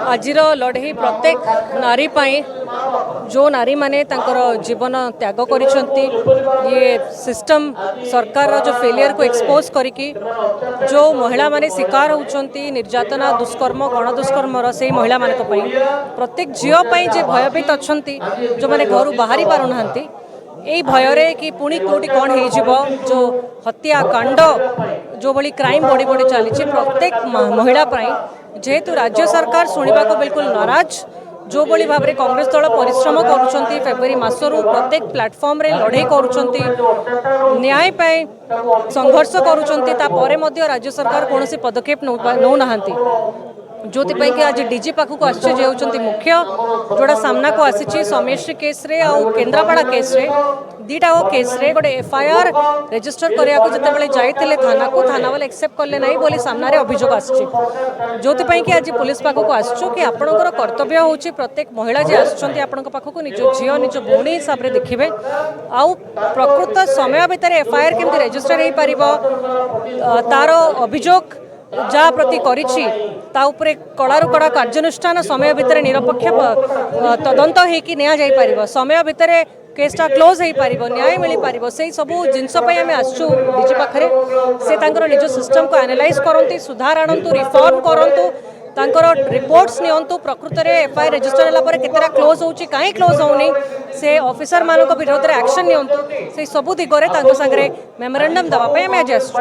आज लड़े प्रत्येक नारी जो नारी माने जीवन त्याग कर सिस्टम सरकार जो फेलियर को एक्सपोज करके जो महिला माने शिकार होती निर्यातना दुष्कर्म गण दुष्कर्म से महिला मान प्रत्येक झीपाई जे भयभीत अच्छा जो मैंने घर बाहरी पारना यही भୟରେ कि पुणी कौटी कौन हो जो हत्या कांड जो भली क्राइम बढ़ी बढ़ी चली प्रत्येक महिला जेहेतु राज्य सरकार शुणा को बिल्कुल नाराज जो भली भाव में कांग्रेस दल परिश्रम करुँच फेब्रुआरी मासरू प्रत्येक प्लाटफर्म रे लड़े करुँच न्याय पाए संघर्ष करुँच राज्य सरकार कौन पदक्षेप नौ ना जो कि आज डीजी पाखक आसुँच मुख्य जोड़ा सामना को आसी समेश्री केस रे आ केन्द्रापड़ा केस रे दीटा केस रे गोटे एफआईआर रजिस्टर करने को जिते जाते थाना को थाना वाले एक्सेप्ट कले ना बोली सामने अभियोग आसो कि आज पुलिस पाखक आसु कि आपणकर कर्तव्य हूँ प्रत्येक महिला जी आसखक निज झील निज भौणी हिसाब से देखिए आउ प्रकृत समय भितर एफआईआर केमती रजिस्टर हो पार तार अभियोग जहाँ प्रति करिछि ता उपरे कड़ारू कड़ा कार्यानुष्ठान समय भितर निरपेक्ष तदंत होकि निया जाई परिबो समय भितर केसटा क्लोज हो पार न्याय मिल पार से सब जिनसपाई आम आसु डीजी पाखे से तांकर निज सिस्टम को एनालाइज करती सुधार आणतु रिफॉर्म करतु तांकर रिपोर्ट्स नियंतु प्रकृत में एफआईआर रजिस्टर होला केतेटा क्लोज होची काहे क्लोज होनी से ऑफिसर मानक विरोध में एक्शन नियंतु से सबु दिगरे तांको संगरे मेमोरेंडम दवा पे आम आज आसु।